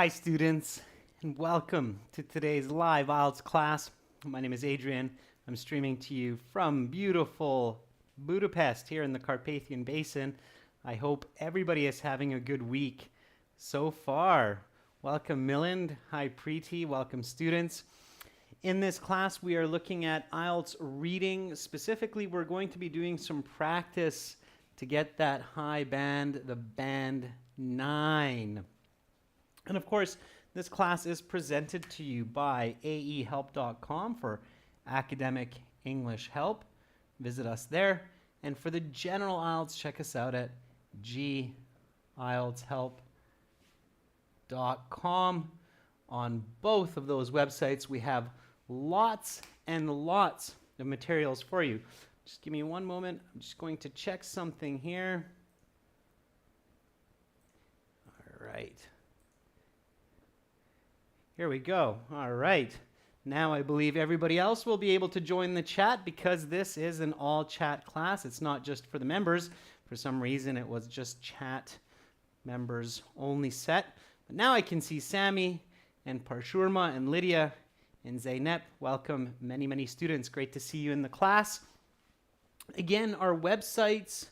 Hi students, and welcome to today's live IELTS class. My name is Adrian. I'm streaming to you from beautiful Budapest here in the Carpathian Basin. I hope everybody is having a good week so far. Welcome Milind, hi Preeti, welcome students. In this class we are looking at IELTS reading. Specifically, we're going to be doing some practice to get that high band, the band 9. And of course, this class is presented to you by aehelp.com for academic English help. Visit us there. And for the general IELTS, check us out at gieltshelp.com. On both of those websites, we have lots and lots of materials for you. Just give me one moment. I'm just going to check something here. All right. Here we go. All right. Now I believe everybody else will be able to join the chat because this is an all chat class. It's not just for the members. For some reason it was just chat members only set. But now I can see Sammy and Parshurma and Lydia and Zaynep. Welcome many students. Great to see you in the class. Again, our websites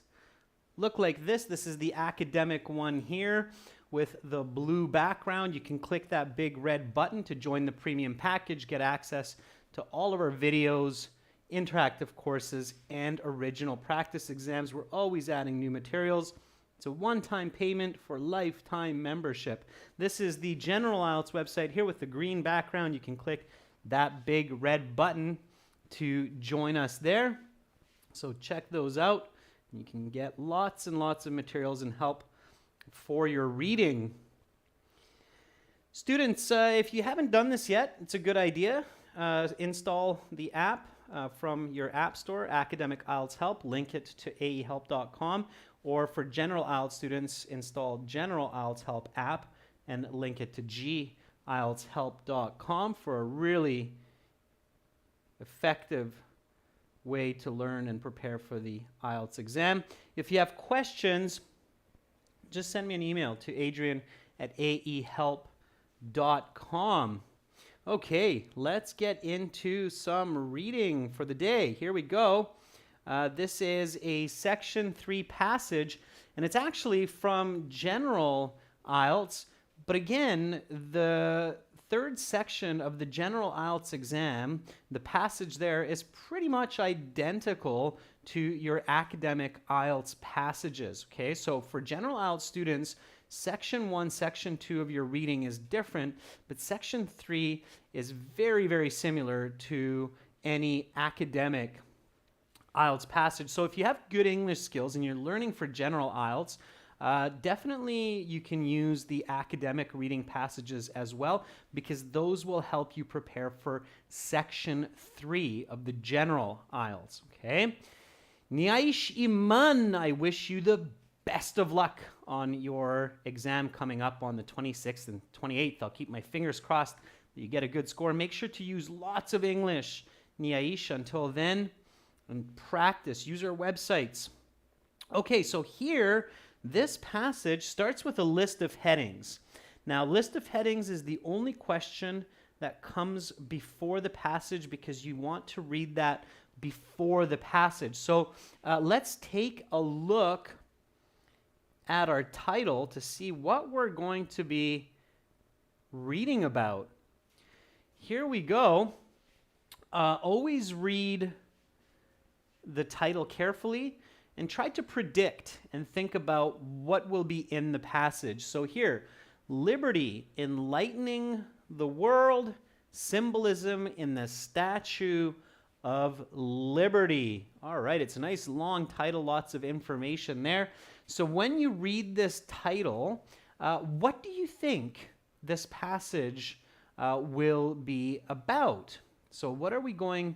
look like this. This is the academic one here with the blue background. You can click that big red button to join the premium package, get access to all of our videos, interactive courses, and original practice exams. We're always adding new materials. It's a one-time payment for lifetime membership. This is the General IELTS website here with the green background. You can click that big red button to join us there. So check those out. You can get lots and lots of materials and help for your reading. Students, if you haven't done this yet, it's a good idea. Install the app from your app store, Academic IELTS Help. Link it to aehelp.com. Or for general IELTS students, install General IELTS Help app and link it to gieltshelp.com for a really effective way to learn and prepare for the IELTS exam. If you have questions, just send me an email to adrian@aehelp.com. Okay, let's get into some reading for the day. Here we go. This is a Section 3 passage, and it's actually from General IELTS. But again, the third section of the General IELTS exam, the passage there is pretty much identical to your academic IELTS passages. Okay, so for General IELTS students, Section 1, Section 2 of your reading is different, but Section 3 is very similar to any academic IELTS passage. So if you have good English skills and you're learning for General IELTS, definitely you can use the academic reading passages as well, because those will help you prepare for Section 3 of the General IELTS. Okay? Niaish Iman, I wish you the best of luck on your exam coming up on the 26th and 28th. I'll keep my fingers crossed that you get a good score. Make sure to use lots of English, Niaish, until then, and practice. Use our websites. Okay, so here, this passage starts with a list of headings. Now, list of headings is the only question that comes before the passage because you want to read that before the passage. So let's take a look at our title to see what we're going to be reading about. Here we go. Always read the title carefully and try to predict and think about what will be in the passage. So here, liberty, enlightening the world, symbolism in the Statue of Liberty. All right, it's a nice long title, lots of information there. So when you read this title, what do you think this passage will be about? So what are we going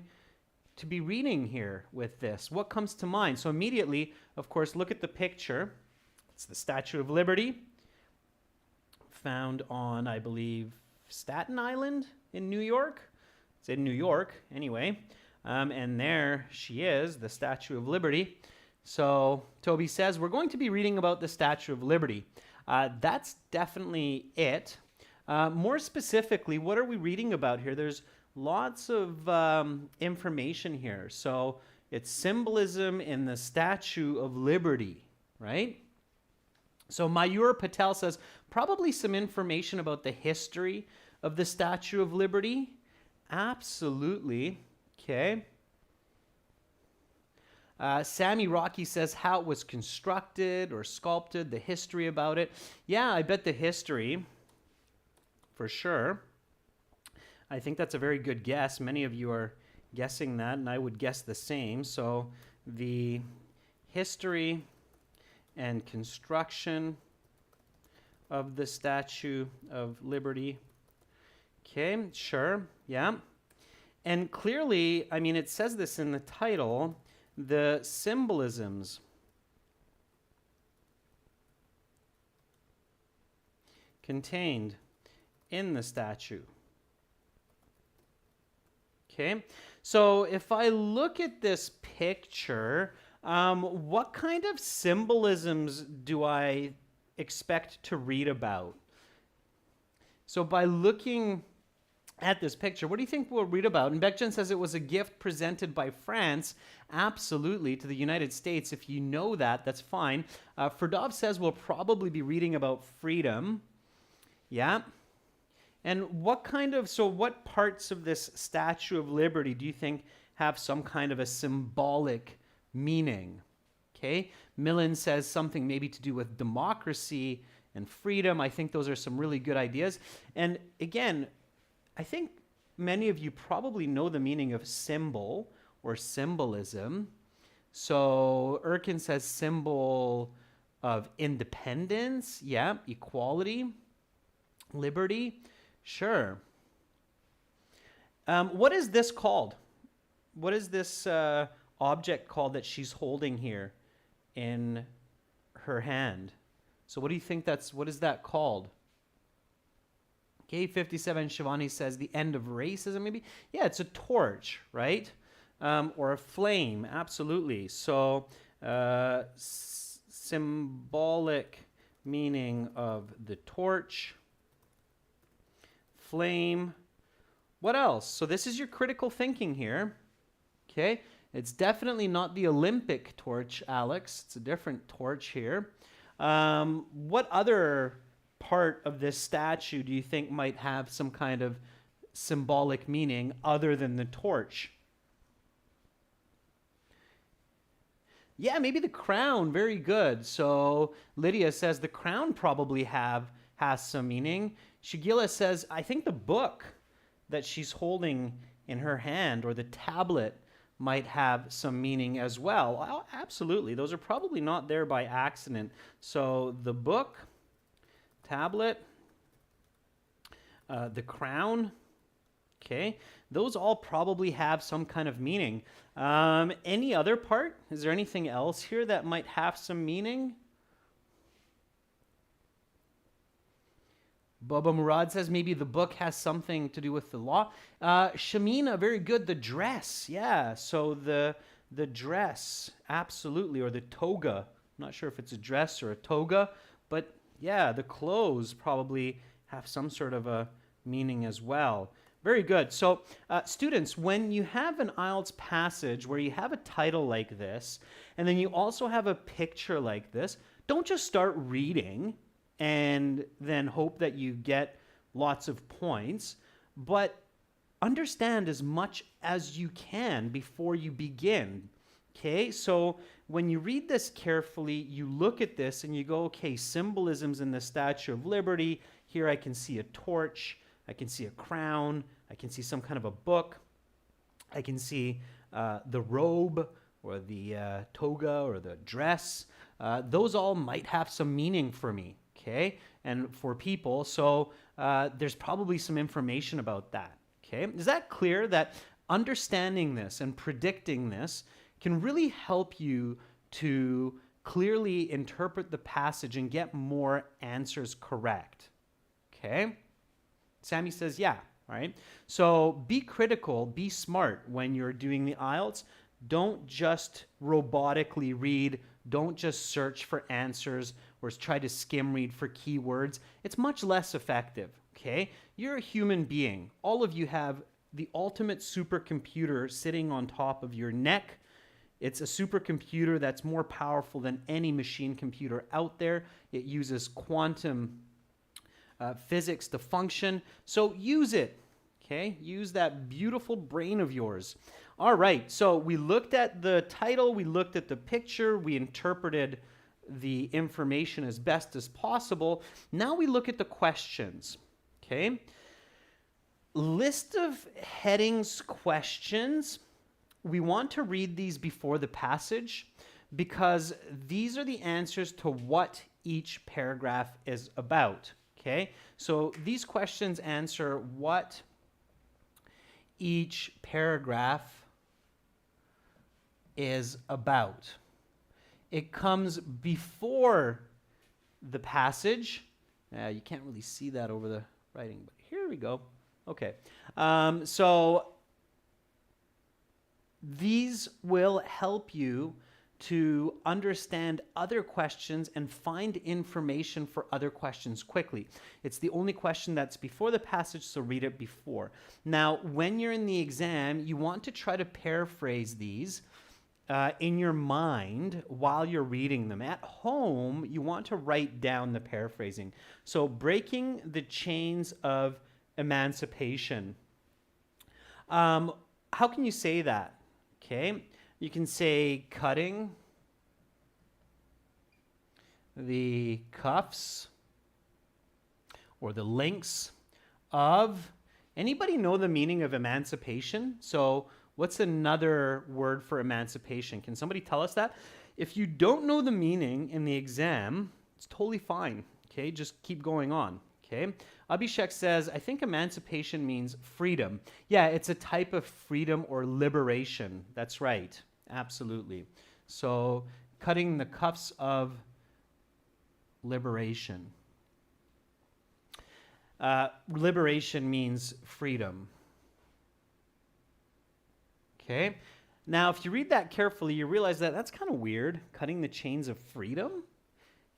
to be reading here with this? What comes to mind? So immediately, of course, look at the picture. It's the Statue of Liberty, found on, I believe, Staten Island in New York. It's in New York, anyway. And there she is, the Statue of Liberty. So Toby says, we're going to be reading about the Statue of Liberty. That's definitely it. More specifically, what are we reading about here? There's lots of information here. So it's symbolism in the Statue of Liberty, right? So Mayur Patel says probably some information about the history of the Statue of Liberty. Absolutely. Okay. Sammy Rocky says how it was constructed or sculpted, the history about it. Yeah, I bet the history, for sure. I think that's a very good guess. Many of you are guessing that, and I would guess the same. So the history and construction of the Statue of Liberty. Okay, sure, yeah. And clearly, I mean, it says this in the title, the symbolisms contained in the statue. Okay, so if I look at this picture, what kind of symbolisms do I expect to read about? So by looking at this picture, what do you think we'll read about? And Beckjen says it was a gift presented by France, absolutely, to the United States. If you know that, that's fine. Ferdov says we'll probably be reading about freedom. Yeah. And what parts of this Statue of Liberty do you think have some kind of a symbolic meaning? Okay. Millen says something maybe to do with democracy and freedom. I think those are some really good ideas. And again, I think many of you probably know the meaning of symbol or symbolism. So Erkin says symbol of independence. Yeah, equality, liberty. Sure. What is this called? What is this object called that she's holding here in her hand? So what do you think what is that called? Okay, 57 Shivani says the end of racism, maybe? Yeah, it's a torch, right? Or a flame, absolutely. So symbolic meaning of the torch, flame. What else? So this is your critical thinking here. Okay, it's definitely not the Olympic torch, Alex. It's a different torch here. What other part of this statue do you think might have some kind of symbolic meaning other than the torch? Yeah, maybe the crown. Very good. So Lydia says the crown probably has some meaning. Shigila says, I think the book that she's holding in her hand or the tablet might have some meaning as well. Absolutely. Those are probably not there by accident. So the book, tablet, the crown, okay, those all probably have some kind of meaning. Any other part? Is there anything else here that might have some meaning? Baba Murad says maybe the book has something to do with the law. Shamina, very good. The dress, yeah. So the dress, absolutely, or the toga. I'm not sure if it's a dress or a toga, but yeah, the clothes probably have some sort of a meaning as well. Very good. So students, when you have an IELTS passage where you have a title like this, and then you also have a picture like this, don't just start reading and then hope that you get lots of points, but understand as much as you can before you begin. Okay, so when you read this carefully, you look at this and you go, okay, symbolisms in the Statue of Liberty. Here I can see a torch, I can see a crown, I can see some kind of a book, I can see the robe or the toga or the dress. Those all might have some meaning for me, okay, and for people. So there's probably some information about that, okay? Is that clear that understanding this and predicting this can really help you to clearly interpret the passage and get more answers correct, okay? Sammy says, yeah, all right? So be critical, be smart when you're doing the IELTS. Don't just robotically read. Don't just search for answers or try to skim read for keywords. It's much less effective, okay? You're a human being. All of you have the ultimate supercomputer sitting on top of your neck. It's a supercomputer that's more powerful than any machine computer out there. It uses quantum physics to function. So use it, okay? Use that beautiful brain of yours. All right, so we looked at the title, we looked at the picture, we interpreted the information as best as possible. Now we look at the questions, okay? List of headings questions. We want to read these before the passage because these are the answers to what each paragraph is about, okay? So these questions answer what each paragraph is about. It comes before the passage. You can't really see that over the writing, but here we go. Okay. So these will help you to understand other questions and find information for other questions quickly. It's the only question that's before the passage, so read it before. Now, when you're in the exam, you want to try to paraphrase these in your mind while you're reading them. At home, you want to write down the paraphrasing. So, breaking the chains of emancipation. How can you say that? Okay, you can say cutting the cuffs or the links of. Anybody know the meaning of emancipation? So what's another word for emancipation? Can somebody tell us that? If you don't know the meaning in the exam, it's totally fine. Okay, just keep going on. Okay, Abhishek says, I think emancipation means freedom. Yeah, it's a type of freedom or liberation. That's right. Absolutely. So cutting the cuffs of liberation. Liberation means freedom. Okay. Now, if you read that carefully, you realize that that's kind of weird. Cutting the chains of freedom,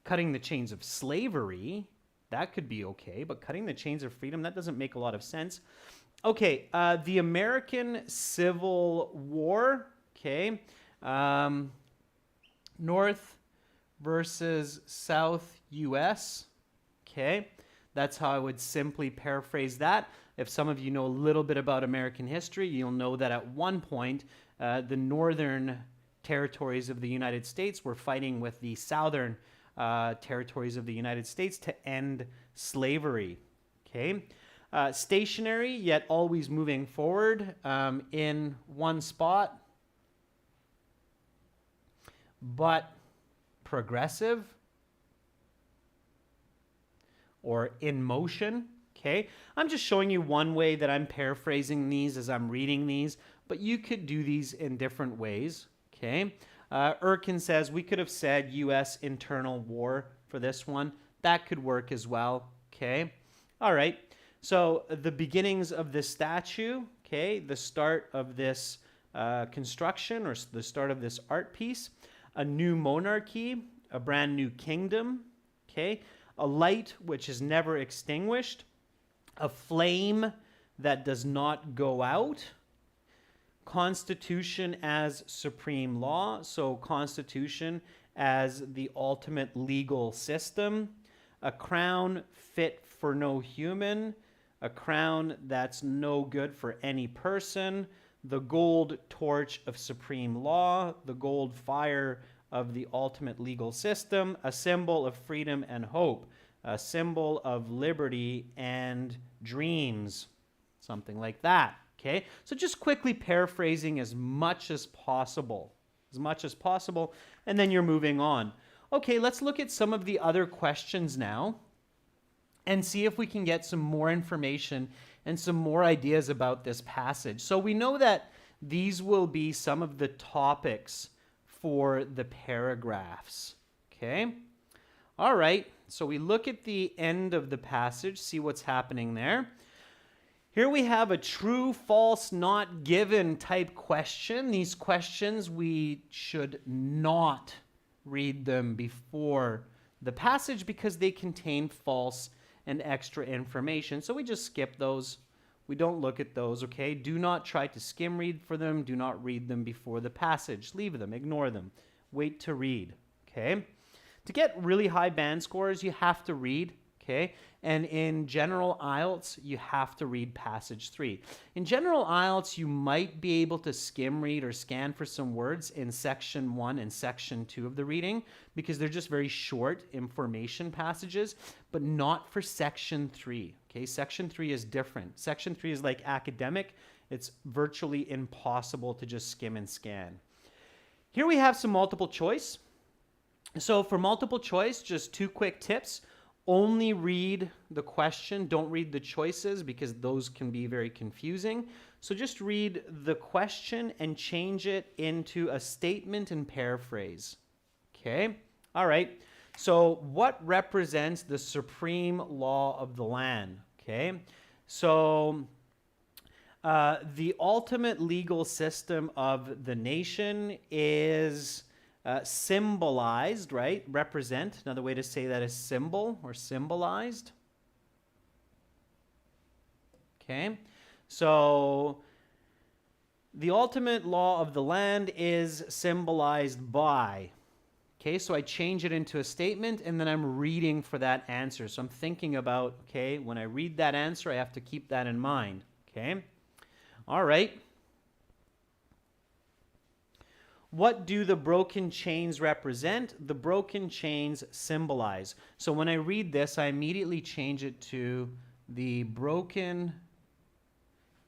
cutting the chains of slavery, that could be okay, but cutting the chains of freedom, that doesn't make a lot of sense. Okay, the American Civil War, okay, North versus South U.S., okay, that's how I would simply paraphrase that. If some of you know a little bit about American history, you'll know that at one point, the northern territories of the United States were fighting with the southern territories of the United States to end slavery. Okay, stationary yet always moving forward in one spot, but progressive or in motion. Okay, I'm just showing you one way that I'm paraphrasing these as I'm reading these, but you could do these in different ways. Okay. Erkin says we could have said U.S. internal war for this one. That could work as well. Okay. All right. So the beginnings of this statue, okay, the start of this construction or the start of this art piece, a new monarchy, a brand new kingdom, okay, a light which is never extinguished, a flame that does not go out, Constitution as supreme law, so Constitution as the ultimate legal system, a crown fit for no human, a crown that's no good for any person, the gold torch of supreme law, the gold fire of the ultimate legal system, a symbol of freedom and hope, a symbol of liberty and dreams, something like that. Okay, so just quickly paraphrasing as much as possible, and then you're moving on. Okay, let's look at some of the other questions now and see if we can get some more information and some more ideas about this passage. So we know that these will be some of the topics for the paragraphs. Okay, all right, so we look at the end of the passage, see what's happening there. Here we have a true, false, not given type question. These questions, we should not read them before the passage because they contain false and extra information. So we just skip those. We don't look at those, okay? Do not try to skim read for them. Do not read them before the passage. Leave them, ignore them. Wait to read, okay? To get really high band scores, you have to read, okay? And in general IELTS, you have to read passage 3. In general IELTS, you might be able to skim read or scan for some words in section 1 and section 2 of the reading because they're just very short information passages, but not for section 3. Okay, section 3 is different. Section 3 is like academic. It's virtually impossible to just skim and scan. Here we have some multiple choice. So for multiple choice, just 2 quick tips. Only read the question. Don't read the choices because those can be very confusing. So just read the question and change it into a statement and paraphrase. Okay? All right. So what represents the supreme law of the land? Okay, so the ultimate legal system of the nation is symbolized, right? Represent, another way to say that is symbol or symbolized. Okay, so the ultimate law of the land is symbolized by. Okay, so I change it into a statement and then I'm reading for that answer. So I'm thinking about, okay, when I read that answer, I have to keep that in mind. Okay, all right. What do the broken chains represent? The broken chains symbolize. So when I read this, I immediately change it to the broken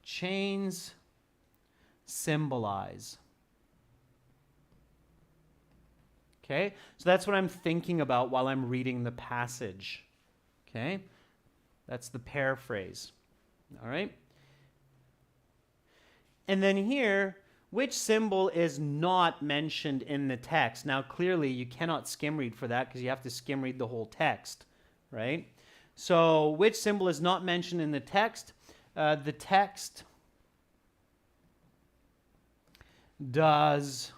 chains symbolize. Okay, so that's what I'm thinking about while I'm reading the passage. Okay, that's the paraphrase. All right. And then here, which symbol is not mentioned in the text? Now, clearly, you cannot skim read for that because you have to skim read the whole text, right? So, which symbol is not mentioned in the text? The text does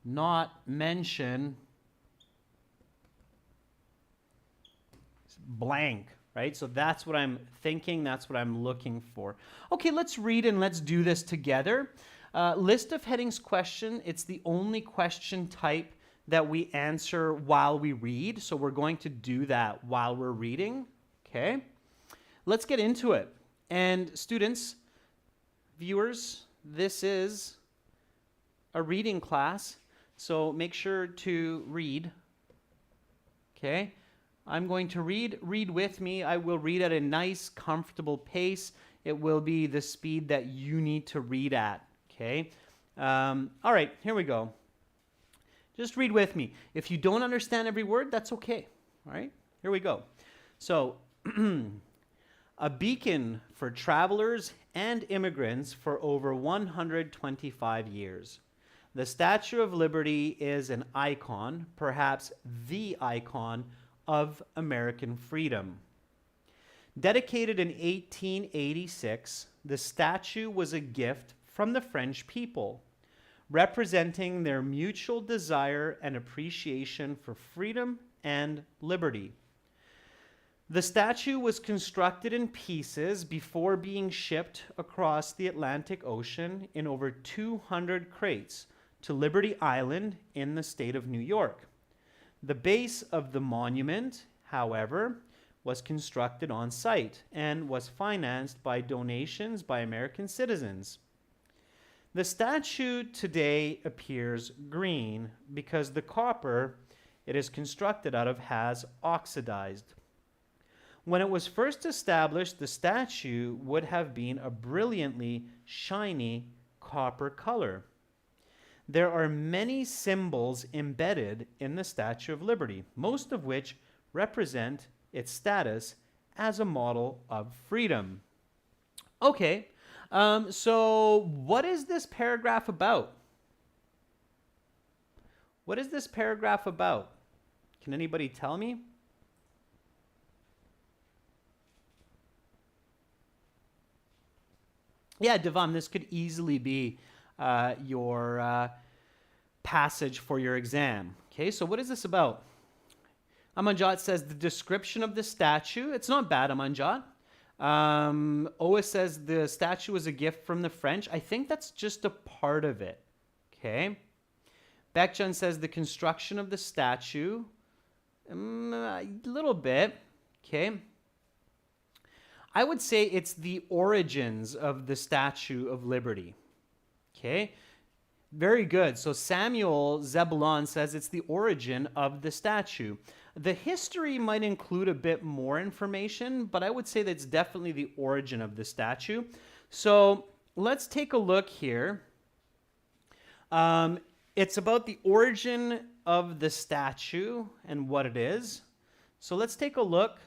not mention blank, right? So that's what I'm thinking, that's what I'm looking for. Okay, let's read and let's do this together. List of headings question, it's the only question type that we answer while we read, so we're going to do that while we're reading, okay? Let's get into it. And students, viewers, this is a reading class. So make sure to read, okay? I'm going to read with me. I will read at a nice, comfortable pace. It will be the speed that you need to read at, okay? All right, here we go. Just read with me. If you don't understand every word, that's okay, all right? Here we go. So, a beacon for travelers and immigrants for over 125 years. The Statue of Liberty is an icon, perhaps the icon, of American freedom. Dedicated in 1886, the statue was a gift from the French people, representing their mutual desire and appreciation for freedom and liberty. The statue was constructed in pieces before being shipped across the Atlantic Ocean in over 200 crates to Liberty Island in the state of New York. The base of the monument, however, was constructed on site and was financed by donations by American citizens. The statue today appears green because the copper it is constructed out of has oxidized. When it was first established, the statue would have been a brilliantly shiny copper color. There are many symbols embedded in the Statue of Liberty, most of which represent its status as a model of freedom. Okay, so what is this paragraph about? What is this paragraph about? Can anybody tell me? Yeah, Devam, this could easily be your passage for your exam. Okay, so what is this about? Amanjot says the description of the statue. It's not bad, Amanjot. Oa says the statue was a gift from the French. I think that's just a part of it. Okay. Baekjun says the construction of the statue. A little bit. Okay. I would say it's the origins of the Statue of Liberty. Okay. Very good. So Samuel Zebulon says it's the origin of the statue. The history might include a bit more information, but I would say that's definitely the origin of the statue. So let's take a look here. It's about the origin of the statue and what it is. So let's take a look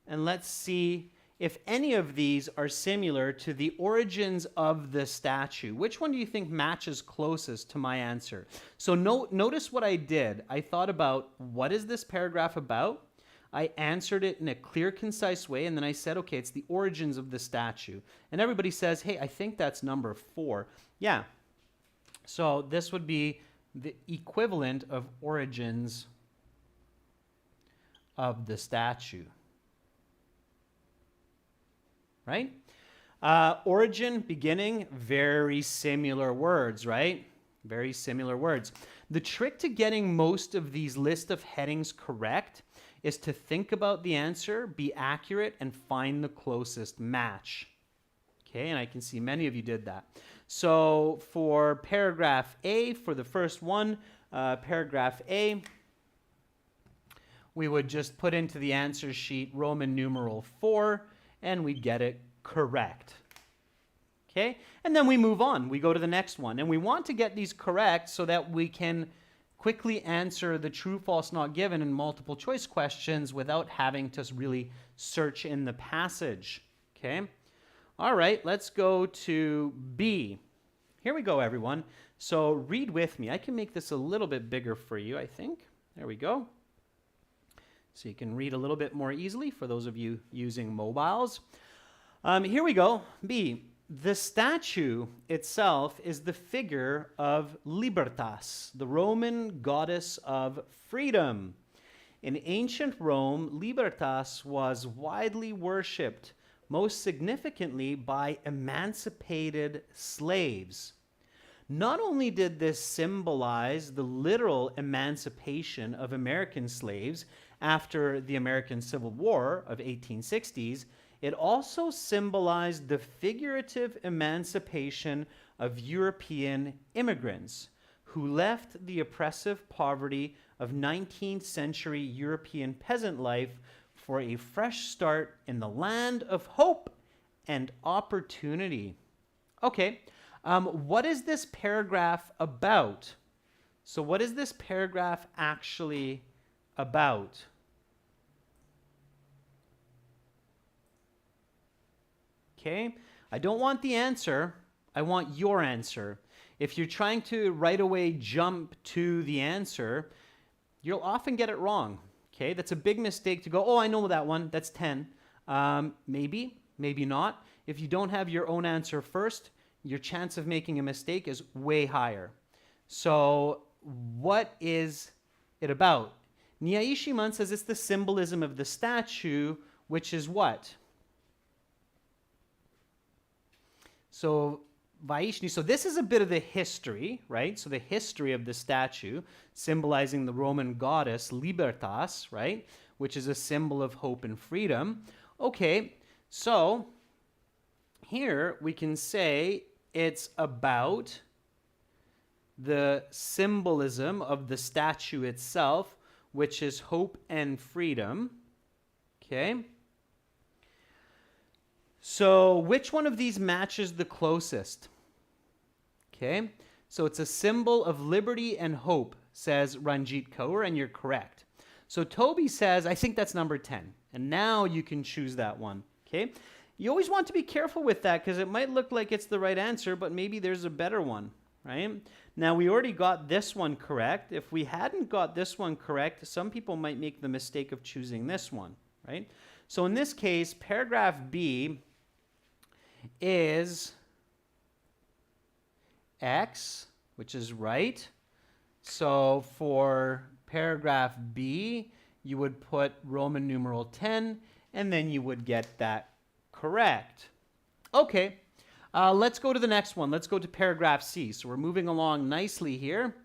and let's see if any of these are similar to the origins of the statue. Which one do you think matches closest to my answer? So notice what I did. I thought about, what is this paragraph about? I answered it in a clear, concise way, and then I said, okay, it's the origins of the statue. And everybody says, hey, I think that's number 4. Yeah. So this would be the equivalent of origins of the statue. Right? Origin, beginning, very similar words, right? Very similar words. The trick to getting most of these list of headings correct is to think about the answer, be accurate, and find the closest match. Okay, and I can see many of you did that. So for paragraph A, for the first one, paragraph A, we would just put into the answer sheet Roman numeral 4, and we'd get it correct. Okay? And then we move on. We go to the next one. And we want to get these correct so that we can quickly answer the true, false, not given in multiple choice questions without having to really search in the passage. Okay? All right, let's go to B. Here we go, everyone. So read with me. I can make this a little bit bigger for you, I think. There we go. So you can read a little bit more easily for those of you using mobiles. Here we go. B. The statue itself is the figure of Libertas, the Roman goddess of freedom. In ancient Rome, Libertas was widely worshipped, most significantly by emancipated slaves. Not only did this symbolize the literal emancipation of American slaves after the American Civil War of 1860s, it also symbolized the figurative emancipation of European immigrants who left the oppressive poverty of 19th century European peasant life for a fresh start in the land of hope and opportunity. Okay, what is this paragraph about? So what is this paragraph actually about? Okay, I don't want the answer. I want your answer. If you're trying to right away jump to the answer, you'll often get it wrong. Okay, that's a big mistake to go, oh, I know that one, that's 10. Maybe, maybe not. If you don't have your own answer first, your chance of making a mistake is way higher. So what is it about? Nyaishi-man says it's the symbolism of the statue, which is what? So Vaishni, so this is a bit of the history, right? So the history of the statue, symbolizing the Roman goddess Libertas, right? Which is a symbol of hope and freedom. Okay, so here we can say it's about the symbolism of the statue itself, which is hope and freedom. Okay. So which one of these matches the closest? Okay, so it's a symbol of liberty and hope, says Ranjit Kaur, and you're correct. So Toby says, I think that's number 10. And now you can choose that one. Okay, you always want to be careful with that because it might look like it's the right answer, but maybe there's a better one, right? Now we already got this one correct. If we hadn't got this one correct, some people might make the mistake of choosing this one, right? So in this case, paragraph B is X, which is right. So for paragraph B, you would put Roman numeral 10, and then you would get that correct. Okay, let's go to the next one. Let's go to paragraph C. So we're moving along nicely here.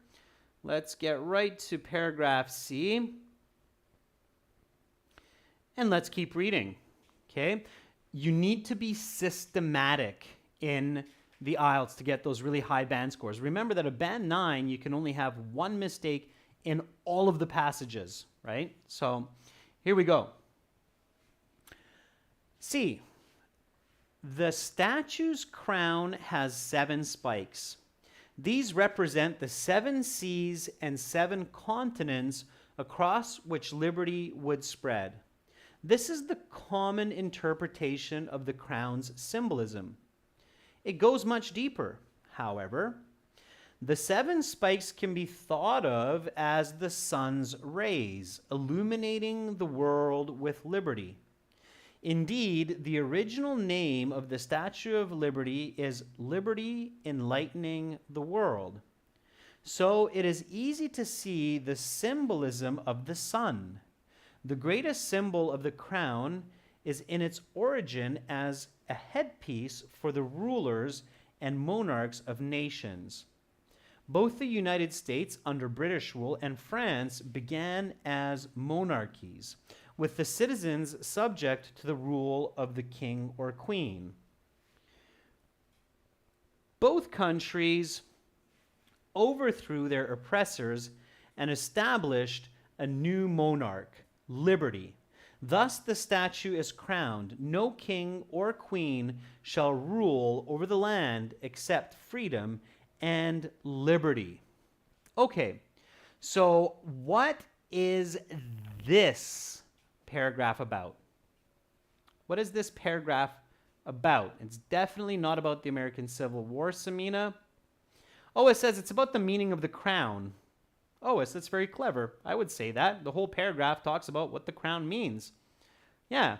Let's get right to paragraph C. And let's keep reading, okay? You need to be systematic in the IELTS to get those really high band scores. Remember that a band 9, you can only have one mistake in all of the passages, right? So here we go. C. The statue's crown has 7 spikes. These represent the 7 seas and 7 continents across which liberty would spread. This is the common interpretation of the crown's symbolism. It goes much deeper, however. The 7 spikes can be thought of as the sun's rays, illuminating the world with liberty. Indeed, the original name of the Statue of Liberty is Liberty Enlightening the World. So it is easy to see the symbolism of the sun. The greatest symbol of the crown is in its origin as a headpiece for the rulers and monarchs of nations. Both the United States under British rule and France began as monarchies, with the citizens subject to the rule of the king or queen. Both countries overthrew their oppressors and established a new monarch, liberty. Thus the statue is crowned. No king or queen shall rule over the land except freedom and liberty. Okay, so what is this paragraph about? What is this paragraph about? It's definitely not about the American Civil War, Samina. Oh, it says it's about the meaning of the crown. Oh, that's very clever. I would say that. The whole paragraph talks about what the crown means. Yeah.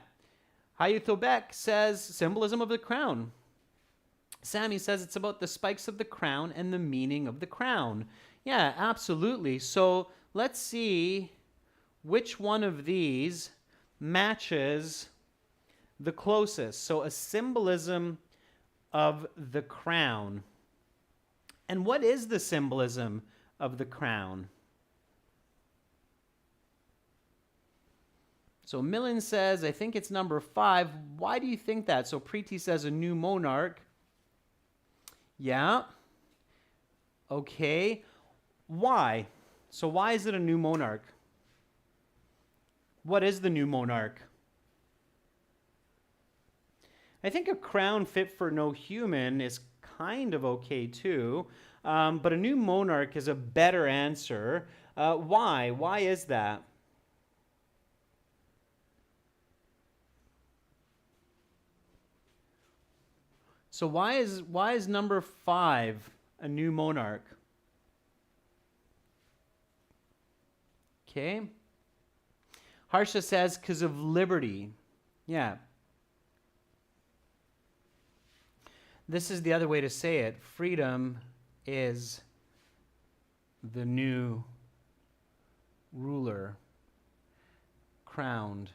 Hayutobek says symbolism of the crown. Sammy says it's about the spikes of the crown and the meaning of the crown. Yeah, absolutely. So let's see which one of these matches the closest. So a symbolism of the crown. And what is the symbolism of the crown? So Millen says, I think it's number 5. Why do you think that? So Preeti says a new monarch. Yeah. Okay. Why? So why is it a new monarch? What is the new monarch? I think a crown fit for no human is kind of okay too, but a new monarch is a better answer. Why? Why is that? So why is number 5 a new monarch? Okay. Harsha says because of liberty. Yeah. This is the other way to say it. Freedom is the new ruler crowned.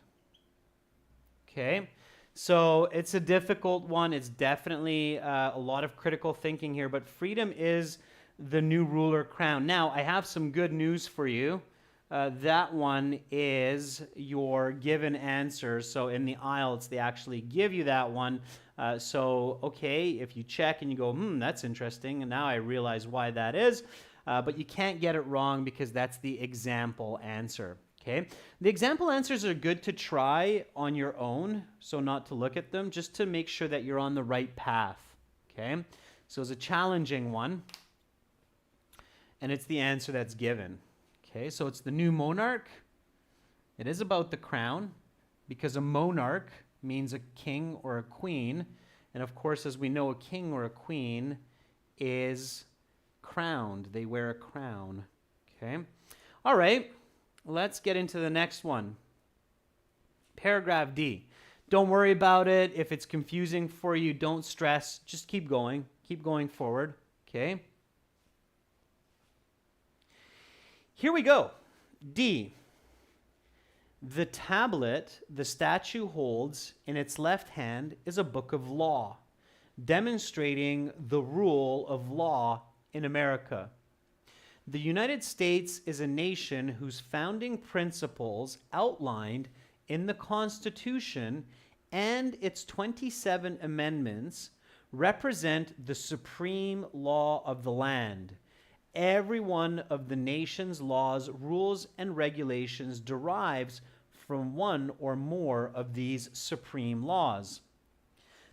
Okay. So it's a difficult one. It's definitely a lot of critical thinking here, but freedom is the new ruler crown. Now, I have some good news for you. That one is your given answer. So in the IELTS, they actually give you that one. So, okay, if you check and you go, that's interesting, and now I realize why that is, but you can't get it wrong because that's the example answer. Okay, the example answers are good to try on your own, so not to look at them, just to make sure that you're on the right path. Okay, so it's a challenging one, and it's the answer that's given. Okay, so it's the new monarch. It is about the crown, because a monarch means a king or a queen, and of course, as we know, a king or a queen is crowned. They wear a crown. Okay, all right. Let's get into the next one. Paragraph D. Don't worry about it. If it's confusing for you, don't stress. Just keep going. Keep going forward. Okay? Here we go. D. The tablet the statue holds in its left hand is a book of law, demonstrating the rule of law in America. The United States is a nation whose founding principles outlined in the Constitution and its 27 amendments represent the supreme law of the land. Every one of the nation's laws, rules, and regulations derives from one or more of these supreme laws.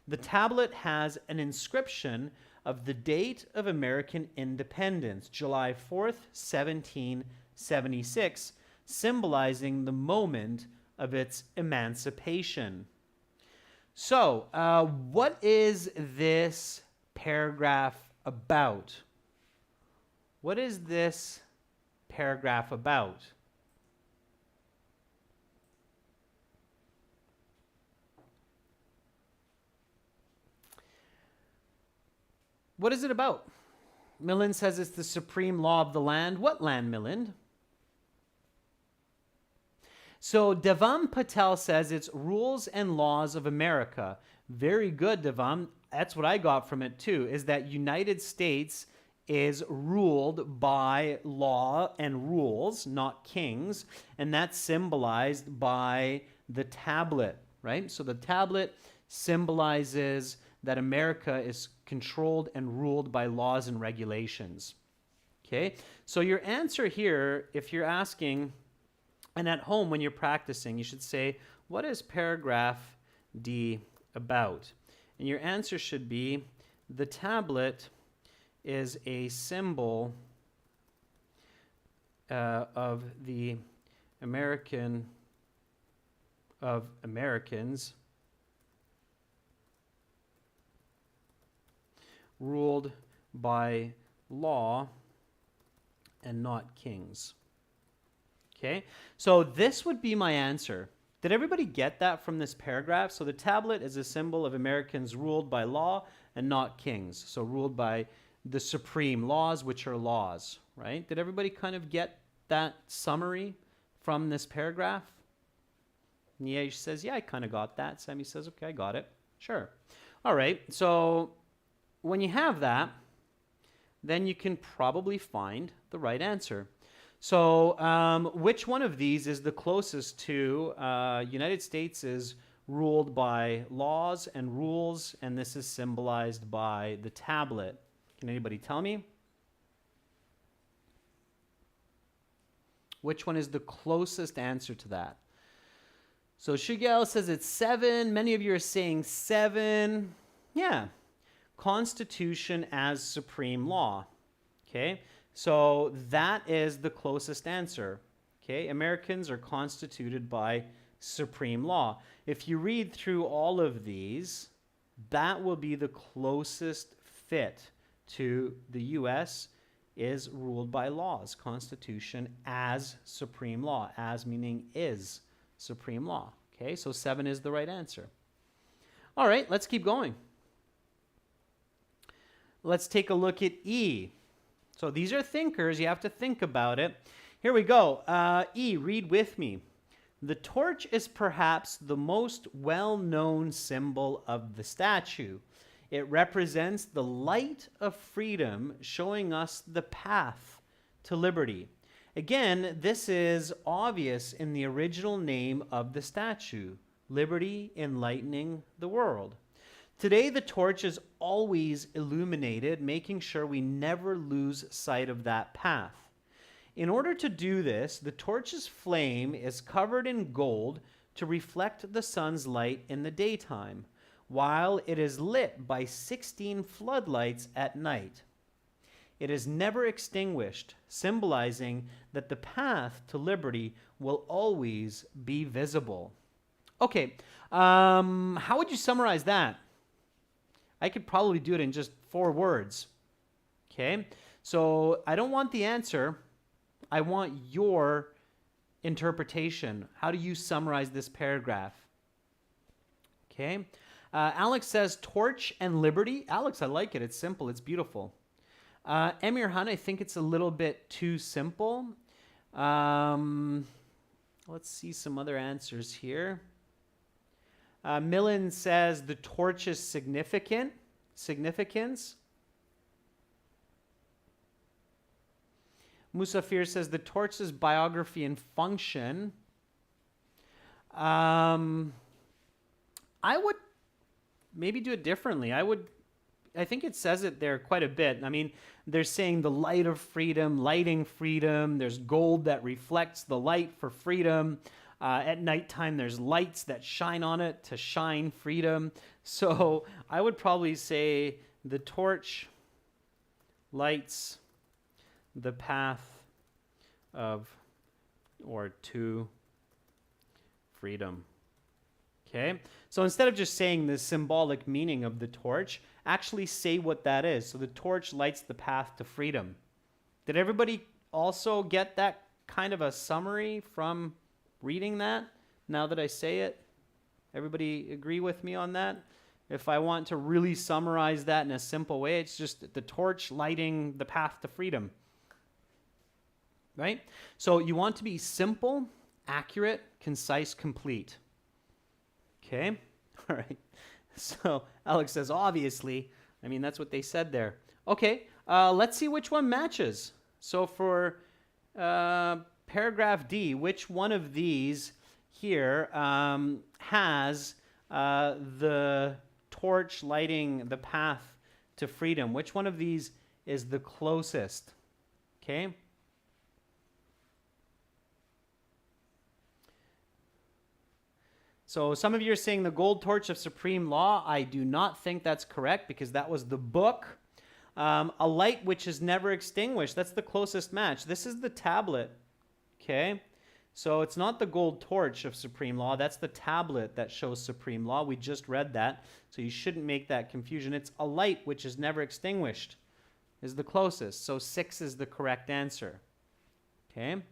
The tablet has an inscription of the date of American independence, July 4th, 1776, symbolizing the moment of its emancipation. So, what is this paragraph about? What is this paragraph about? What is it about? Milland says it's the supreme law of the land. What land, Milland? So Devam Patel says it's rules and laws of America. Very good, Devam. That's what I got from it too, is that United States is ruled by law and rules, not kings, and that's symbolized by the tablet, right? So the tablet symbolizes that America is controlled and ruled by laws and regulations. Okay, so your answer here, if you're asking, and at home when you're practicing, you should say, what is paragraph D about? And your answer should be, the tablet is a symbol of the Americans ruled by law and not kings. Okay, so this would be my answer. Did everybody get that from this paragraph? So the tablet is a symbol of Americans ruled by law and not kings. So ruled by the supreme laws, which are laws, right? Did everybody kind of get that summary from this paragraph? Yeah, she says, yeah, I kind of got that. Sammy says, okay, I got it. Sure. All right, so when you have that, then you can probably find the right answer. So which one of these is the closest to United States is ruled by laws and rules, and this is symbolized by the tablet? Can anybody tell me? Which one is the closest answer to that? So Shigel says it's 7. Many of you are saying 7. Yeah. Constitution as supreme law. Okay, so that is the closest answer. Okay, Americans are constituted by supreme law. If you read through all of these, that will be the closest fit to the U.S. is ruled by laws, Constitution as supreme law, as meaning is supreme law. Okay, so 7 is the right answer. All right, let's keep going. Let's take a look at E. So these are thinkers. You have to think about it. Here we go. E, read with me. The torch is perhaps the most well-known symbol of the statue. It represents the light of freedom, showing us the path to liberty. Again, this is obvious in the original name of the statue, Liberty Enlightening the World. Today, the torch is always illuminated, making sure we never lose sight of that path. In order to do this, the torch's flame is covered in gold to reflect the sun's light in the daytime, while it is lit by 16 floodlights at night. It is never extinguished, symbolizing that the path to liberty will always be visible. Okay, how would you summarize that? I could probably do it in just 4 words. Okay, so I don't want the answer. I want your interpretation. How do you summarize this paragraph? Okay, Alex says torch and liberty. Alex, I like it. It's simple. It's beautiful. Emir Han, I think it's a little bit too simple. Let's see some other answers here. Millen says the torch's significance. Musafir says the torch's biography and function. I would maybe do it differently. I think it says it there quite a bit. I mean, they're saying the light of freedom, lighting freedom. There's gold that reflects the light for freedom. At nighttime, there's lights that shine on it to shine freedom. So I would probably say the torch lights the path of or to freedom. Okay, so instead of just saying the symbolic meaning of the torch, actually say what that is. So the torch lights the path to freedom. Did everybody also get that kind of a summary from reading that? Now that I say it, everybody agree with me on that? If I want to really summarize that in a simple way, it's just the torch lighting the path to freedom. Right? So you want to be simple, accurate, concise, complete. Okay? All right. So Alex says, obviously. I mean, that's what they said there. Okay. Let's see which one matches. So for paragraph D, which one of these here has the torch lighting the path to freedom? Which one of these is the closest? Okay. So some of you are saying the gold torch of supreme law. I do not think that's correct because that was the book. A light which is never extinguished. That's the closest match. This is the tablet. Okay. So it's not the gold torch of supreme law. That's the tablet that shows supreme law. We just read that. So you shouldn't make that confusion. It's a light which is never extinguished is the closest. So 6 is the correct answer. Okay.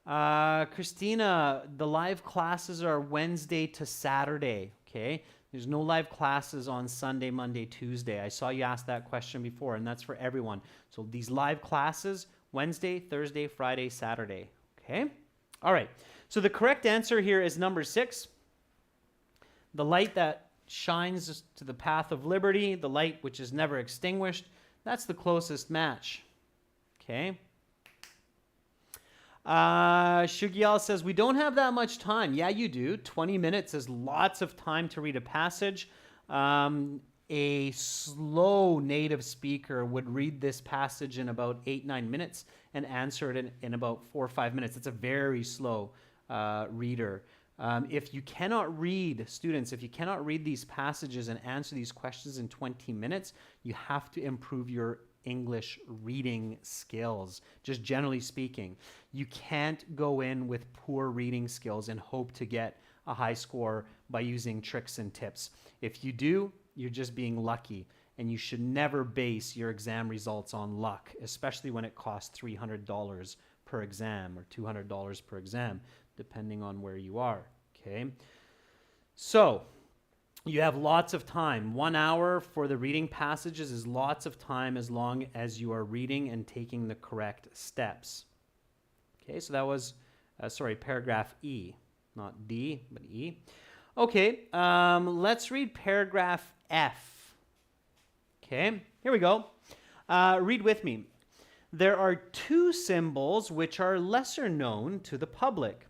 Christina, the live classes are Wednesday to Saturday, okay? There's no live classes on Sunday, Monday, Tuesday. I saw you ask that question before, and that's for everyone. So these live classes, Wednesday, Thursday, Friday, Saturday, okay? All right, so the correct answer here is number 6. The light that shines to the path of liberty, the light which is never extinguished, that's the closest match, okay? Shugyal says, we don't have that much time. Yeah, you do. 20 minutes is lots of time to read a passage. A slow native speaker would read this passage in about 8-9 minutes and answer it in about 4 or 5 minutes. It's a very slow reader. If you cannot read, students, if you cannot read these passages and answer these questions in 20 minutes, you have to improve your English reading skills, just generally speaking. You can't go in with poor reading skills and hope to get a high score by using tricks and tips. If you do, you're just being lucky, and you should never base your exam results on luck, especially when it costs $300 per exam or $200 per exam, depending on where you are, okay? So, you have lots of time. 1 hour for the reading passages is lots of time as long as you are reading and taking the correct steps. Okay, so that was, paragraph E. Not D, but E. Okay, let's read paragraph F. Okay, here we go. Read with me. There are 2 symbols which are lesser known to the public,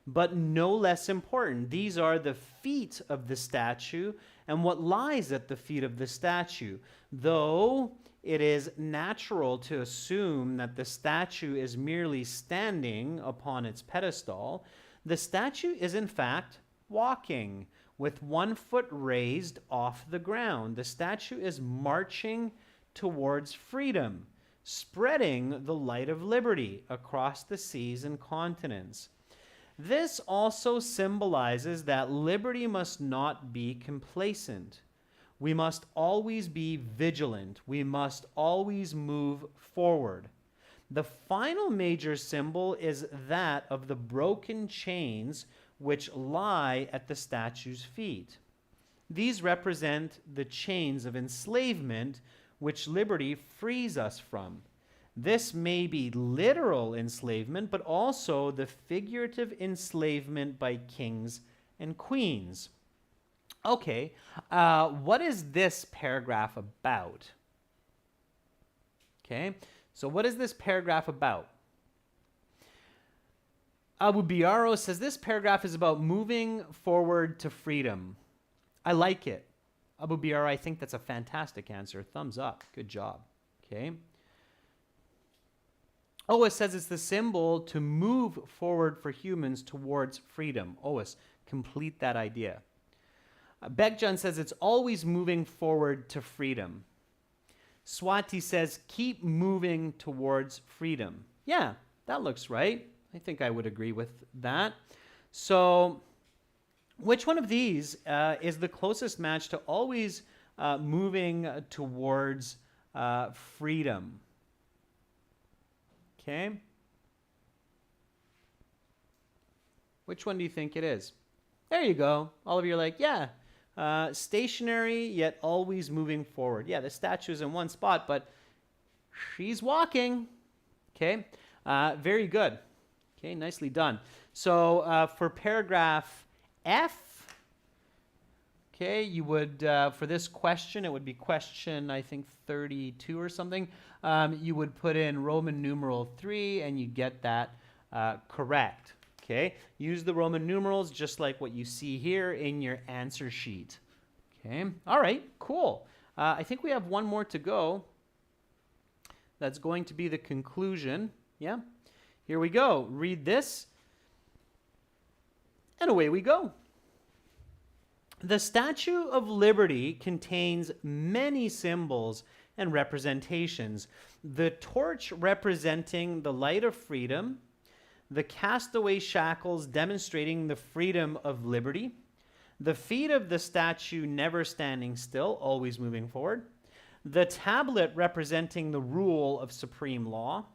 but no less important. These are the feet of the statue and what lies at the feet of the statue. Though it is natural to assume that the statue is merely standing upon its pedestal, the statue is in fact walking with 1 foot raised off the ground. The statue is marching towards freedom, spreading the light of liberty across the seas and continents. This also symbolizes that liberty must not be complacent. We must always be vigilant. We must always move forward. The final major symbol is that of the broken chains which lie at the statue's feet. These represent the chains of enslavement which liberty frees us from. This may be literal enslavement, but also the figurative enslavement by kings and queens. Okay, what is this paragraph about? Okay, so what is this paragraph about? Abu Biaro says this paragraph is about moving forward to freedom. I like it. Abu Biaro, I think that's a fantastic answer. Thumbs up. Good job. Okay. Ois says it's the symbol to move forward for humans towards freedom. Ois, complete that idea. Bekjan says it's always moving forward to freedom. Swati says keep moving towards freedom. Yeah, that looks right. I think I would agree with that. So which one of these is the closest match to always moving towards freedom? Okay. Which one do you think it is? There you go. All of you are like, yeah, stationary yet always moving forward. Yeah, the statue is in one spot, but she's walking. Okay, very good. Okay, nicely done. So for paragraph F, okay, you would, for this question, it would be question, I think, 32 or something. You would put in Roman numeral 3 and you get that correct. Okay, use the Roman numerals just like what you see here in your answer sheet. Okay, all right, cool. I think we have one more to go. That's going to be the conclusion. Yeah, here we go. Read this, and away we go. The Statue of Liberty contains many symbols and representations. The torch representing the light of freedom, the castaway shackles demonstrating the freedom of liberty, the feet of the statue never standing still, always moving forward, the tablet representing the rule of supreme law.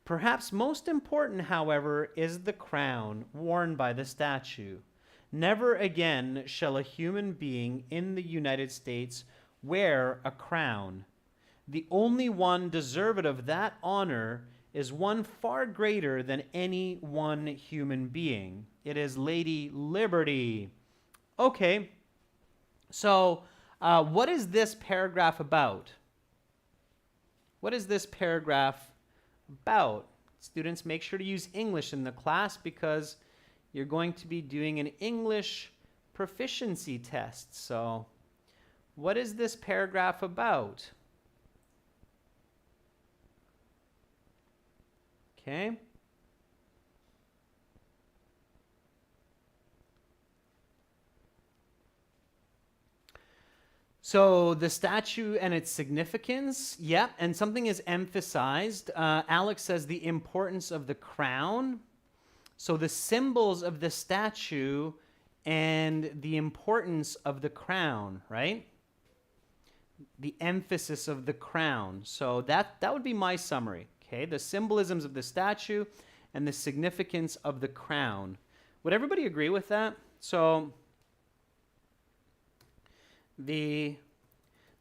Perhaps most important, however, is the crown worn by the statue. Never again shall a human being in the United States wear a crown. The only one deserved of that honor is one far greater than any one human being. It is Lady Liberty. Okay, so what is this paragraph about? What is this paragraph about? Students, make sure to use English in the class because you're going to be doing an English proficiency test. So what is this paragraph about? Okay. So the statue and its significance, yeah, and something is emphasized. Alex says the importance of the crown. So the symbols of the statue and the importance of the crown, right? The emphasis of the crown. So that would be my summary, okay? The symbolisms of the statue and the significance of the crown. Would everybody agree with that? So the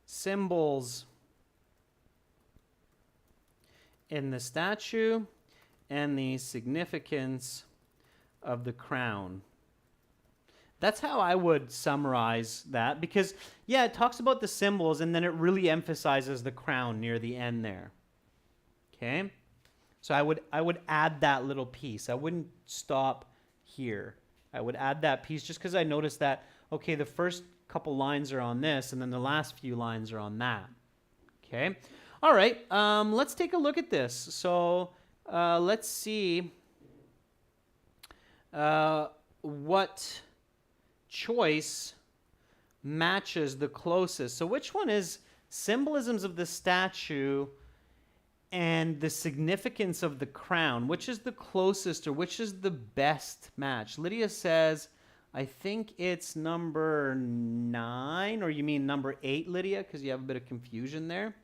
symbols in the statue and the significance of the crown. That's how I would summarize that because, yeah, it talks about the symbols and then it really emphasizes the crown near the end there. Okay? So I would add that little piece. I wouldn't stop here. I would add that piece just because I noticed that, okay, the first couple lines are on this and then the last few lines are on that. Okay? All right, let's take a look at this. So let's see what choice matches the closest. So which one is symbolisms of the statue and the significance of the crown? Which is the closest or which is the best match? Lydia says, I think it's number 9, or you mean number 8, Lydia, because you have a bit of confusion there.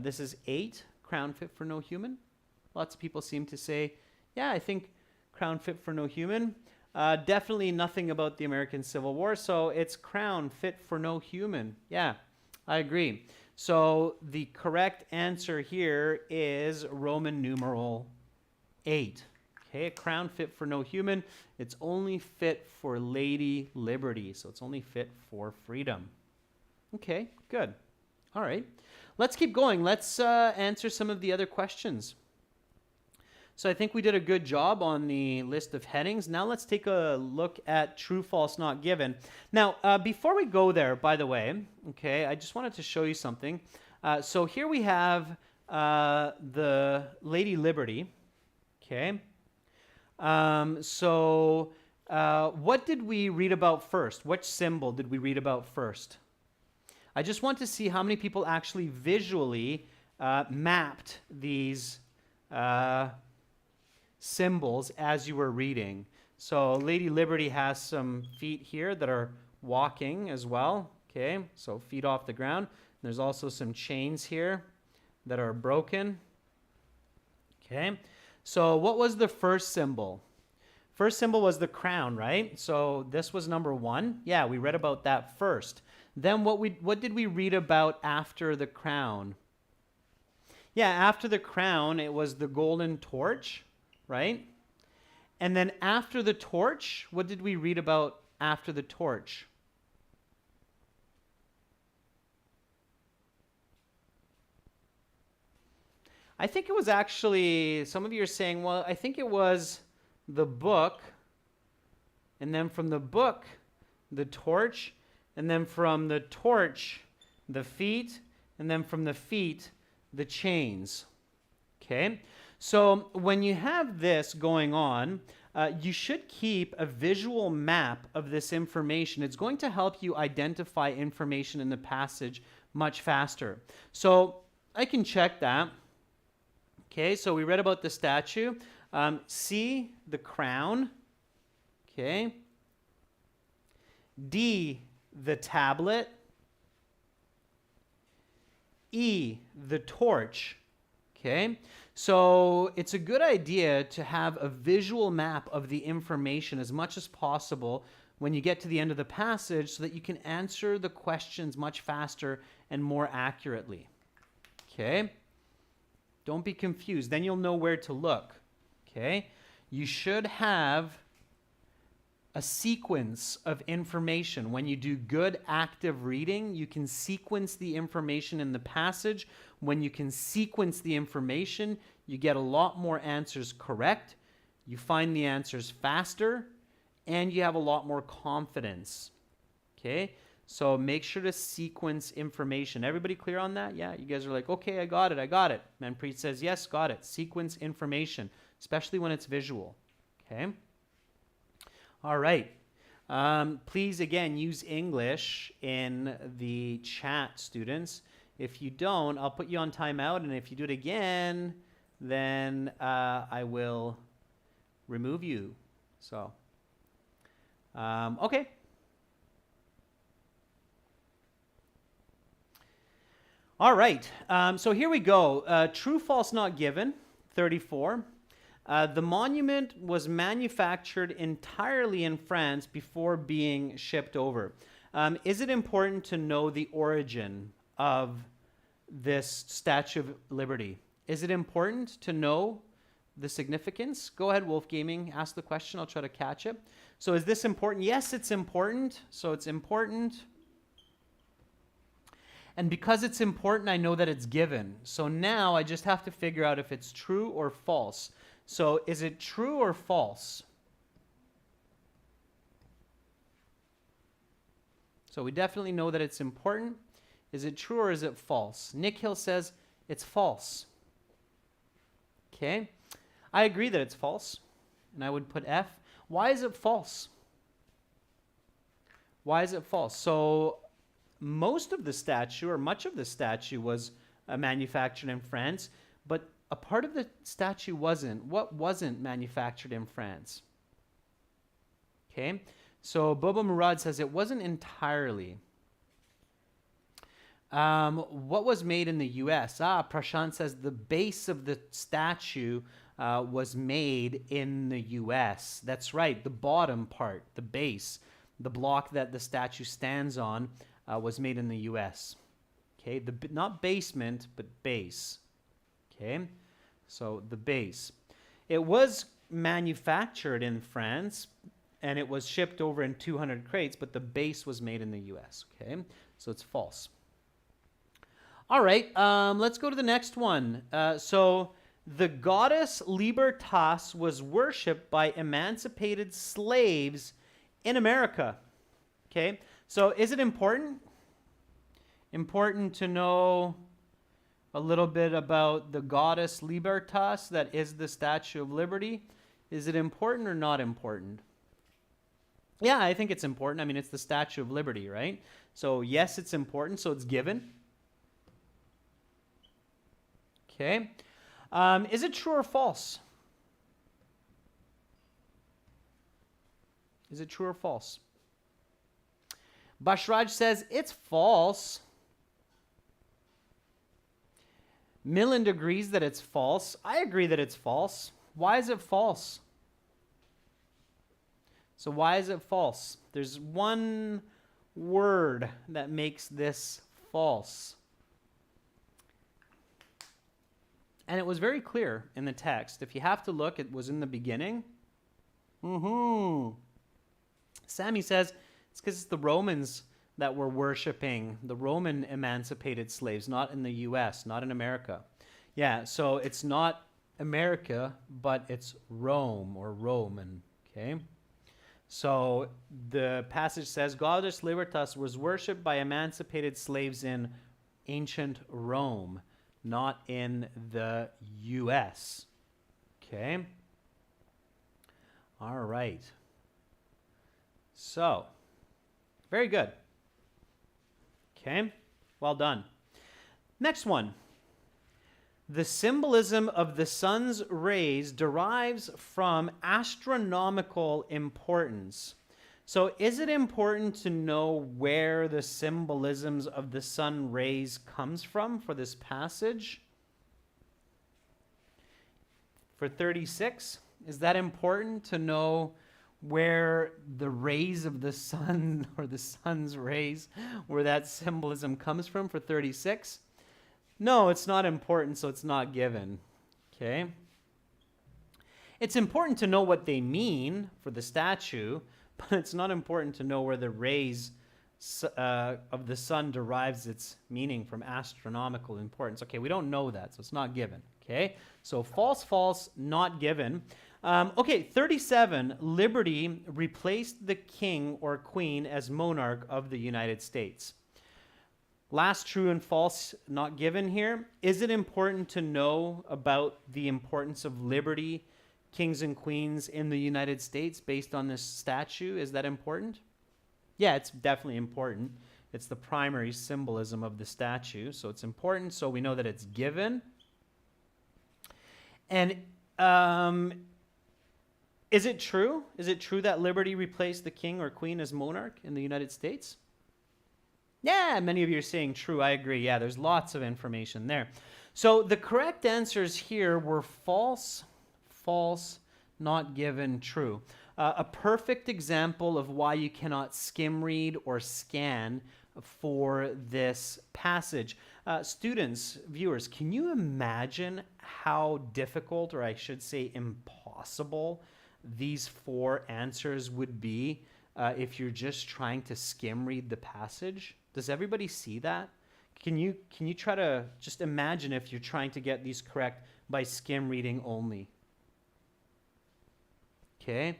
This is 8, crown fit for no human. Lots of people seem to say, yeah, I think crown fit for no human. Definitely nothing about the American Civil War, so it's crown fit for no human. Yeah, I agree. So the correct answer here is Roman numeral 8. Okay, a crown fit for no human. It's only fit for Lady Liberty. So it's only fit for freedom. Okay, good. All right. Let's keep going. Let's answer some of the other questions. So I think we did a good job on the list of headings. Now let's take a look at true, false, not given. Now, before we go there, by the way, okay, I just wanted to show you something. So here we have the Lady Liberty, okay? What did we read about first? Which symbol did we read about first? I just want to see how many people actually visually mapped these symbols as you were reading. So Lady Liberty has some feet here that are walking as well. Okay, so feet off the ground. There's also some chains here that are broken. Okay, so what was the first symbol? First symbol was the crown, right? So this was number 1. Yeah, we read about that first. Then what did we read about after the crown? Yeah, after the crown, it was the golden torch, right? And then after the torch, what did we read about after the torch? I think it was actually, some of you are saying, well, I think it was the book, and then from the book, the torch, and then from the torch, the feet, and then from the feet, the chains. Okay? So when you have this going on, you should keep a visual map of this information. It's going to help you identify information in the passage much faster. So I can check that. Okay, so we read about the statue. C, the crown. Okay. D, the tablet. E, the torch. Okay, so it's a good idea to have a visual map of the information as much as possible when you get to the end of the passage so that you can answer the questions much faster and more accurately. Okay, don't be confused. Then you'll know where to look. Okay, you should have a sequence of information. When you do good active reading, you can sequence the information in the passage. When you can sequence the information, you get a lot more answers correct, you find the answers faster, and you have a lot more confidence. Okay? So make sure to sequence information. Everybody clear on that? Yeah, you guys are like, okay, I got it. Manpreet says, yes, got it. Sequence information, especially when it's visual. Okay? All right. Please, again, use English in the chat, students. If you don't, I'll put you on timeout, and if you do it again, then I will remove you. So, okay. All right. So here we go. True, false, not given, 34. The monument was manufactured entirely in France before being shipped over. Is it important to know the origin of this Statue of Liberty? Is it important to know the significance? Go ahead, Wolf Gaming, ask the question. I'll try to catch it. So is this important? Yes, it's important. So it's important. And because it's important, I know that it's given. So now I just have to figure out if it's true or false. So is it true or false? So we definitely know that it's important. Is it true or is it false? Nick Hill says it's false. Okay. I agree that it's false. And I would put F. Why is it false? Why is it false? So most of the statue, or much of the statue, was manufactured in France, but a part of the statue wasn't. What wasn't manufactured in France? Okay, so Bobo Murad says it wasn't entirely. What was made in the U.S.? Prashant says the base of the statue was made in the U.S. That's right, the bottom part, the base, the block that the statue stands on, was made in the U.S. Okay, not basement, but base. Okay, so the base. It was manufactured in France, and it was shipped over in 200 crates, but the base was made in the US. Okay, so it's false. All right, let's go to the next one. So the goddess Libertas was worshipped by emancipated slaves in America. Okay, so is it important? Important to know a little bit about the goddess Libertas, that is the Statue of Liberty. Is it important or not important? Yeah, I think it's important. I mean, it's the Statue of Liberty, right? So yes, it's important, so it's given. Okay. Is it true or false? Is it true or false? Bashraj says it's false. Milland agrees that it's false. I agree that it's false. Why is it false? So why is it false? There's one word that makes this false. And it was very clear in the text. If you have to look, it was in the beginning. Sammy says it's because it's the Romans that were worshiping the Roman emancipated slaves, not in the US, not in America. Yeah, so it's not America, but it's Rome or Roman, okay? So the passage says, Goddess Libertas was worshipped by emancipated slaves in ancient Rome, not in the US, okay? All right. So, very good. Okay, well done. Next one. The symbolism of the sun's rays derives from astronomical importance. So is it important to know where the symbolisms of the sun rays comes from for this passage? For 36, is that important to know where the rays of the sun or the sun's rays, where that symbolism comes from for 36? No, it's not important, so it's not given. Okay? It's important to know what they mean for the statue, but it's not important to know where the rays of the sun derives its meaning from astronomical importance. Okay, we don't know that, so it's not given. Okay? So false, false, not given. Okay, 37, liberty replaced the king or queen as monarch of the United States. Last true and false, not given here. Is it important to know about the importance of liberty, kings and queens in the United States based on this statue? Is that important? Yeah, it's definitely important. It's the primary symbolism of the statue, so it's important, so we know that it's given. And is it true? Is it true that liberty replaced the king or queen as monarch in the United States? Yeah, many of you are saying true. I agree. Yeah, there's lots of information there. So the correct answers here were false, false, not given, true. A perfect example of why you cannot skim read or scan for this passage. Students, viewers, can you imagine how difficult, or I should say impossible, these four answers would be if you're just trying to skim read the passage? Does everybody see that? Can you try to just imagine if you're trying to get these correct by skim reading only? Okay,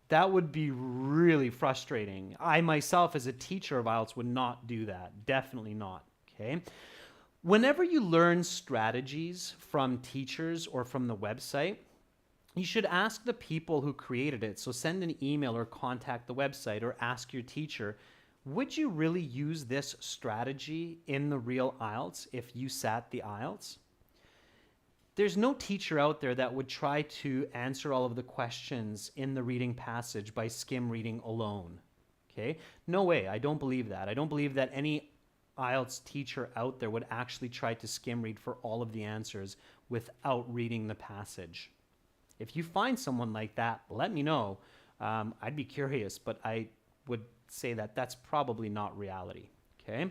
that would be really frustrating. I myself as a teacher of IELTS would not do that. Definitely not. Okay. Whenever you learn strategies from teachers or from the website, you should ask the people who created it. So send an email or contact the website or ask your teacher, would you really use this strategy in the real IELTS if you sat the IELTS? There's no teacher out there that would try to answer all of the questions in the reading passage by skim reading alone. Okay? No way. I don't believe that. I don't believe that any IELTS teacher out there would actually try to skim read for all of the answers without reading the passage. If you find someone like that, let me know. I'd be curious, but I would say that that's probably not reality. Okay?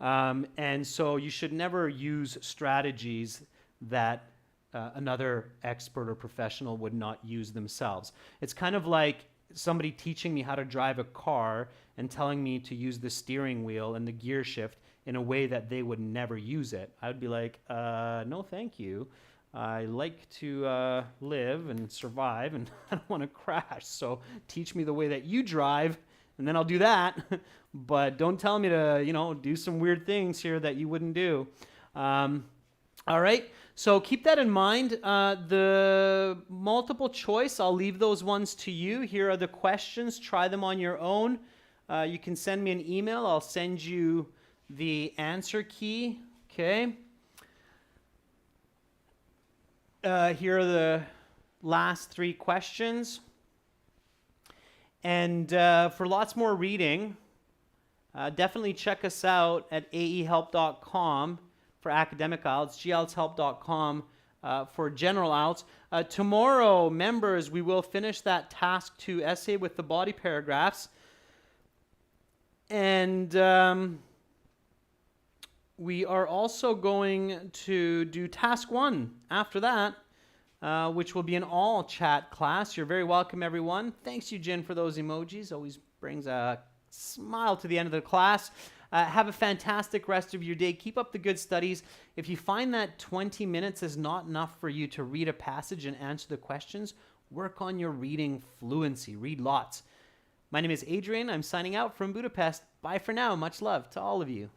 And so you should never use strategies that another expert or professional would not use themselves. It's kind of like somebody teaching me how to drive a car and telling me to use the steering wheel and the gear shift in a way that they would never use it. I would be like, no, thank you. I like to live and survive, and I don't want to crash. So teach me the way that you drive, and then I'll do that. But don't tell me to, do some weird things here that you wouldn't do. All right. So keep that in mind. The multiple choice, I'll leave those ones to you. Here are the questions. Try them on your own. You can send me an email. I'll send you the answer key. Okay. Here are the last 3 questions. And for lots more reading, definitely check us out at aehelp.com for academic IELTS, glshelp.com for general IELTS. Tomorrow, members, we will finish that task 2 essay with the body paragraphs. And we are also going to do task 1 after that, which will be an all chat class. You're very welcome, everyone. Thanks, Eugene, for those emojis. Always brings a smile to the end of the class. Have a fantastic rest of your day. Keep up the good studies. If you find that 20 minutes is not enough for you to read a passage and answer the questions, work on your reading fluency. Read lots. My name is Adrian. I'm signing out from Budapest. Bye for now. Much love to all of you.